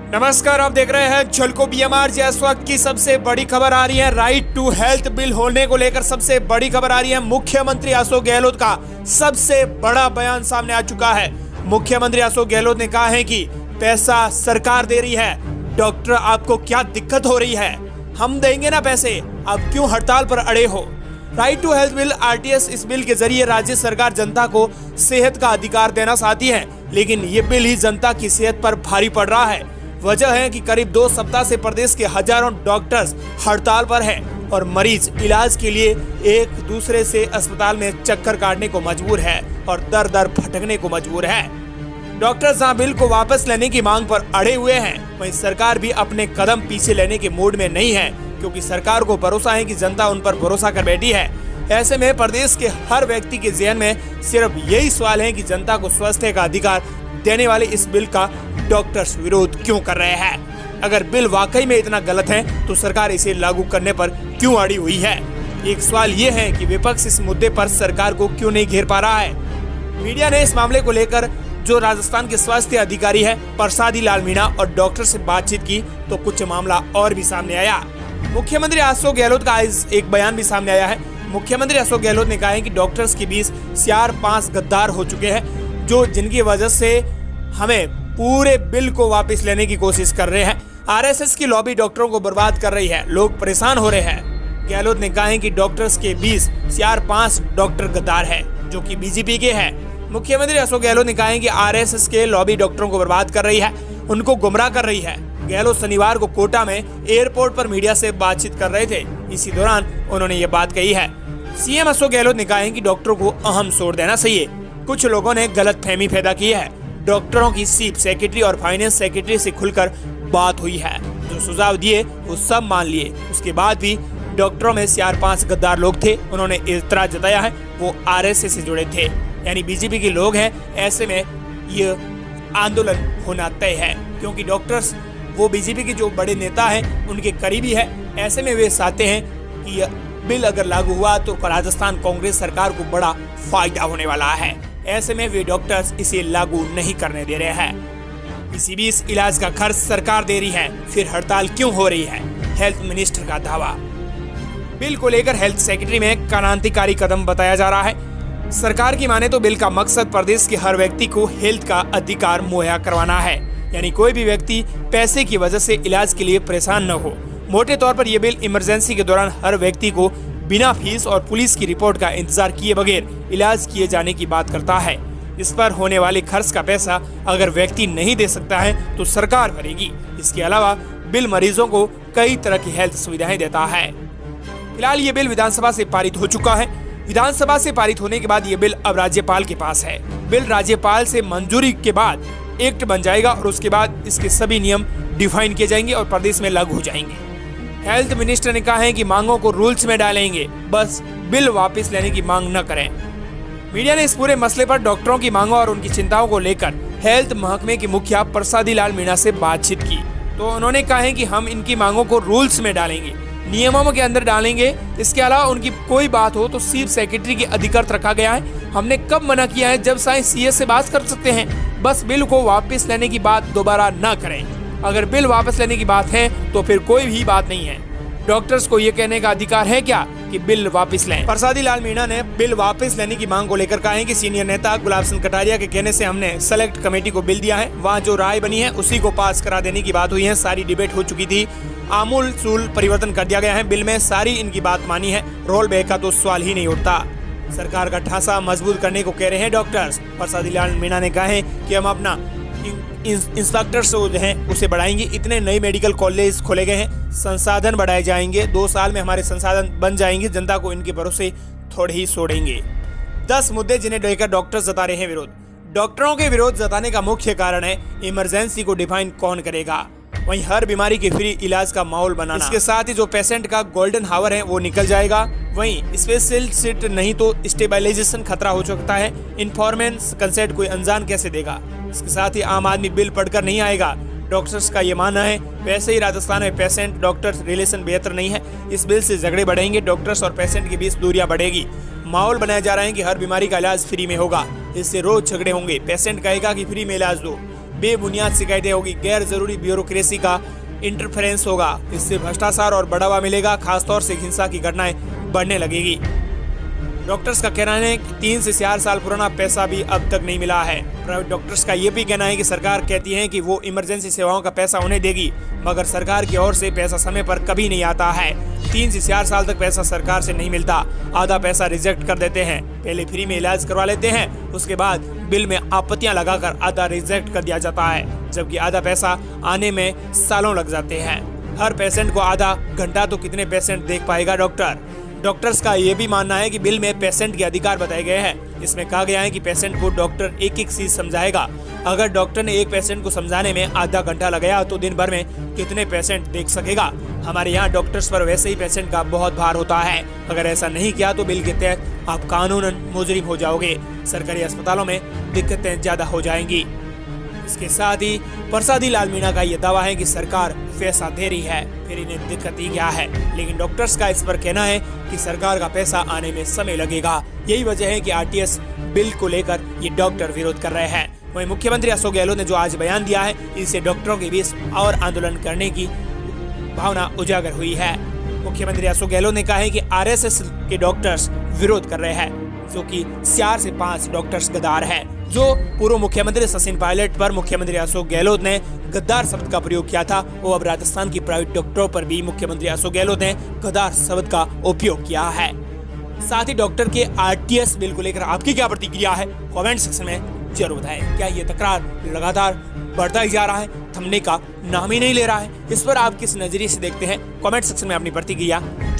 नमस्कार, आप देख रहे हैं झलको बीएमआर। इस वक्त की सबसे बड़ी खबर आ रही है। राइट टू हेल्थ बिल होने को लेकर सबसे बड़ी खबर आ रही है। मुख्यमंत्री अशोक गहलोत का सबसे बड़ा बयान सामने आ चुका है। मुख्यमंत्री अशोक गहलोत ने कहा है कि पैसा सरकार दे रही है। डॉक्टर, आपको क्या दिक्कत हो रही है? हम देंगे ना पैसे, आप क्यों हड़ताल पर अड़े हो? Right to health bill RTS, इस बिल के जरिए राज्य सरकार जनता को सेहत का अधिकार देना चाहती है, लेकिन ये बिल ही जनता की सेहत पर भारी पड़ रहा है। वजह है कि करीब 2 सप्ताह से प्रदेश के हजारों डॉक्टर्स हड़ताल पर हैं और मरीज इलाज के लिए एक दूसरे से अस्पताल में चक्कर काटने को मजबूर है और दर दर भटकने को मजबूर है। डॉक्टर्स जहां बिल को वापस लेने की मांग पर अड़े हुए हैं, वहीं सरकार भी अपने कदम पीछे लेने के मूड में नहीं है, क्योंकि सरकार को भरोसा है कि जनता उन पर भरोसा कर बैठी है। ऐसे में प्रदेश के हर व्यक्ति के ज़हन में सिर्फ यही सवाल है कि जनता को स्वास्थ्य का अधिकार देने वाले इस बिल का डॉक्टर्स विरोध क्यों कर रहे हैं? अगर बिल वाकई में इतना गलत है तो सरकार इसे लागू करने पर क्यों अड़ी हुई है? एक सवाल ये है कि विपक्ष इस मुद्दे पर सरकार को क्यों नहीं घेर पा रहा है? मीडिया ने इस मामले को लेकर जो राजस्थान के स्वास्थ्य अधिकारी है प्रसादी लाल मीणा और डॉक्टर से बातचीत की तो कुछ मामला और भी सामने आया। मुख्यमंत्री अशोक गहलोत का एक बयान भी सामने आया है। मुख्यमंत्री अशोक गहलोत ने कहा है कि डॉक्टर्स के बीच 4-5 गद्दार हो चुके हैं, जो जिनकी वजह से हमें पूरे बिल को वापस लेने की कोशिश कर रहे हैं। आरएसएस की लॉबी डॉक्टरों को बर्बाद कर रही है, लोग परेशान हो रहे हैं। गहलोत ने कहा है कि डॉक्टर्स के बीच 4-5 डॉक्टर गद्दार है, जो कि बीजेपी के हैं। मुख्यमंत्री अशोक गहलोत ने कहा है कि आरएसएस के लॉबी डॉक्टरों को बर्बाद कर रही है, उनको गुमराह कर रही है। गहलोत शनिवार को कोटा में एयरपोर्ट पर मीडिया से बातचीत कर रहे थे। इसी दौरान उन्होंने ये बात कही है। सीएम अशोक गहलोत ने कहा है कि डॉक्टरों को अहम छोड़ देना चाहिए। कुछ लोगों ने गलत फहमी पैदा की है। डॉक्टरों की चीफ सेक्रेटरी और फाइनेंस सेक्रेटरी से खुलकर बात हुई है। जो सुझाव दिए वो सब मान लिए। उसके बाद भी डॉक्टरों में 4-5 गद्दार लोग थे। उन्होंने इतराज जताया है वो आरएसएस से जुड़े थे, यानी बीजेपी के लोग हैं। ऐसे में ये आंदोलन होना तय है, क्योंकि डॉक्टर्स वो बीजेपी के जो बड़े नेता हैं उनके करीबी है। ऐसे में वे चाहते हैं कि यह बिल अगर लागू हुआ तो राजस्थान कांग्रेस सरकार को बड़ा फायदा होने वाला है। ऐसे में वे डॉक्टर्स इसे लागू नहीं करने दे रहे हैं। इसी बीच इलाज का खर्च सरकार दे रही है, फिर हड़ताल क्यों हो रही है? हेल्थ मिनिस्टर का दावा। बिल को लेकर हेल्थ सेक्रेटरी में क्रांतिकारी कदम बताया जा रहा है। सरकार की माने तो बिल का मकसद प्रदेश के हर व्यक्ति को हेल्थ का अधिकार मुहैया करवाना है, यानी कोई भी व्यक्ति पैसे की वजह से इलाज के लिए परेशान न हो। मोटे तौर पर यह बिल इमरजेंसी के दौरान हर व्यक्ति को बिना फीस और पुलिस की रिपोर्ट का इंतजार किए बगैर इलाज किए जाने की बात करता है। इस पर होने वाले खर्च का पैसा अगर व्यक्ति नहीं दे सकता है तो सरकार भरेगी। इसके अलावा बिल मरीजों को कई तरह की हेल्थ सुविधाएं देता है। फिलहाल ये बिल विधानसभा से पारित हो चुका है। विधानसभा से पारित होने के बाद ये बिल अब राज्यपाल के पास है। बिल राज्यपाल से मंजूरी के बाद एक्ट बन जाएगा और उसके बाद इसके सभी नियम डिफाइन किए जाएंगे और प्रदेश में लागू हो जाएंगे। हेल्थ मिनिस्टर ने कहा है कि मांगों को रूल्स में डालेंगे, बस बिल वापस लेने की मांग न करें। मीडिया ने इस पूरे मसले पर डॉक्टरों की मांगों और उनकी चिंताओं को लेकर हेल्थ महकमे की मुखिया प्रसादी लाल मीणा से बातचीत की तो उन्होंने कहा है कि हम इनकी मांगों को रूल्स में डालेंगे, नियमों के अंदर डालेंगे। इसके अलावा उनकी कोई बात हो तो चीफ सेक्रेटरी के अधिकृत रखा गया है। हमने कब मना किया है? जब चाहे सीएस से बात कर सकते हैं। बस बिल को वापस लेने की बात दोबारा न करें। अगर बिल वापस लेने की बात है तो फिर कोई भी बात नहीं है। डॉक्टर्स को ये कहने का अधिकार है क्या कि बिल वापस लें? प्रसादी लाल मीणा ने बिल वापस लेने की मांग को लेकर कहा है कि सीनियर नेता गुलाब सिंह कटारिया के कहने से हमने सेलेक्ट कमेटी को बिल दिया है। वहाँ जो राय बनी है उसी को पास करा देने की बात हुई है। सारी डिबेट हो चुकी थी, आमूल चूल परिवर्तन कर दिया गया है बिल में। सारी इनकी बात मानी है। रोल बैक का तो सवाल ही नहीं उठता। सरकार का ढांचा मजबूत करने को कह रहे हैं डॉक्टर्स। प्रसादी लाल मीणा ने कहा है कि हम अपना इंस्ट्रक्टर्स जो हैं उसे बढ़ाएंगे। इतने नए मेडिकल कॉलेज खोले गए हैं, संसाधन बढ़ाए जाएंगे। 2 साल में हमारे संसाधन बन जाएंगे। जनता को इनके भरोसे थोड़े ही छोड़ेंगे। 10 मुद्दे जिन्हें लेकर डॉक्टर्स जता रहे हैं विरोध। डॉक्टरों के विरोध जताने का मुख्य कारण है इमरजेंसी को डिफाइन कौन करेगा, वहीं हर बीमारी के फ्री इलाज का माहौल बनाना। इसके साथ ही जो पेशेंट का गोल्डन हावर है वो निकल जाएगा। वहीं स्पेशल सीट नहीं तो स्टेबलाइजेशन खतरा हो सकता है। इन्फॉर्मेंस कंसेंट कोई अनजान कैसे देगा? इसके साथ ही आम आदमी बिल पढ़कर नहीं आएगा। डॉक्टर्स का ये मानना है। वैसे ही राजस्थान में पेशेंट डॉक्टर रिलेशन बेहतर नहीं है। इस बिल से झगड़े बढ़ेंगे, डॉक्टर्स और पेशेंट के बीच दूरियां बढ़ेगी। माहौल बनाया जा रहा है कि हर बीमारी का इलाज फ्री में होगा। इससे रोज झगड़े होंगे। पेशेंट कहेगा कि फ्री में इलाज दो, बेबुनियाद शिकायतें होगी, गैर जरूरी ब्यूरोक्रेसी का इंटरफेरेंस होगा। इससे भ्रष्टाचार और बढ़ावा मिलेगा, खासतौर से हिंसा की घटनाएं बढ़ने लगेगी। डॉक्टर्स का कहना है कि 3 से 4 साल पुराना पैसा भी अब तक नहीं मिला है। प्राइवेट डॉक्टर्स का ये भी कहना है कि सरकार कहती है कि वो इमरजेंसी सेवाओं का पैसा उन्हें देगी, मगर सरकार की ओर से पैसा समय पर कभी नहीं आता है। 3 से 4 साल तक पैसा सरकार से नहीं मिलता, आधा पैसा रिजेक्ट कर देते हैं। पहले फ्री में इलाज करवा लेते हैं, उसके बाद बिल में आपत्तियां लगाकर आधा रिजेक्ट कर दिया जाता है, जबकि आधा पैसा आने में सालों लग जाते हैं। हर पेशेंट को आधा घंटा तो कितने पेशेंट देख पाएगा डॉक्टर। डॉक्टर्स का ये भी मानना है कि बिल में पेशेंट के अधिकार बताए गए हैं। इसमें कहा गया है कि पेशेंट को डॉक्टर एक एक चीज समझाएगा। अगर डॉक्टर ने एक पेशेंट को समझाने में आधा घंटा लगाया तो दिन भर में कितने पेशेंट देख सकेगा। हमारे यहाँ डॉक्टर्स पर वैसे ही पेशेंट का बहुत भार होता है। अगर ऐसा नहीं किया तो बिल के तहत आप कानूनन मुजरिम हो जाओगे। सरकारी अस्पतालों में दिक्कतें ज्यादा हो जाएंगी। इसके साथ ही प्रसादी लाल मीणा का यह दावा है कि सरकार पैसा दे रही है, फिर इन्हें दिक्कत ही क्या है। लेकिन डॉक्टर्स का इस पर कहना है कि सरकार का पैसा आने में समय लगेगा। यही वजह है कि आरटीएस बिल को लेकर ये डॉक्टर विरोध कर रहे हैं। वहीं मुख्यमंत्री अशोक गहलोत ने जो आज बयान दिया है, इससे डॉक्टरों के बीच और आंदोलन करने की भावना उजागर हुई है। मुख्यमंत्री अशोक गहलोत ने कहा है कि आरएसएस के डॉक्टर्स विरोध कर रहे हैं, जो कि 4 से 5 डॉक्टर्स गद्दार हैं। जो पूर्व मुख्यमंत्री सचिन पायलट पर मुख्यमंत्री अशोक गहलोत ने गद्दार शब्द का प्रयोग किया था, वो अब राजस्थान की प्राइवेट डॉक्टरों पर भी मुख्यमंत्री अशोक गहलोत ने गद्दार शब्द का उपयोग किया है। साथ ही डॉक्टर के आरटीएस बिल को लेकर आपकी क्या प्रतिक्रिया है, कमेंट सेक्शन में जरूर बताएं। क्या ये तकरार लगातार बढ़ता ही जा रहा है, थमने का नाम ही नहीं ले रहा है? इस पर आप किस नजरिए से देखते हैं, कमेंट सेक्शन में अपनी प्रतिक्रिया जरूर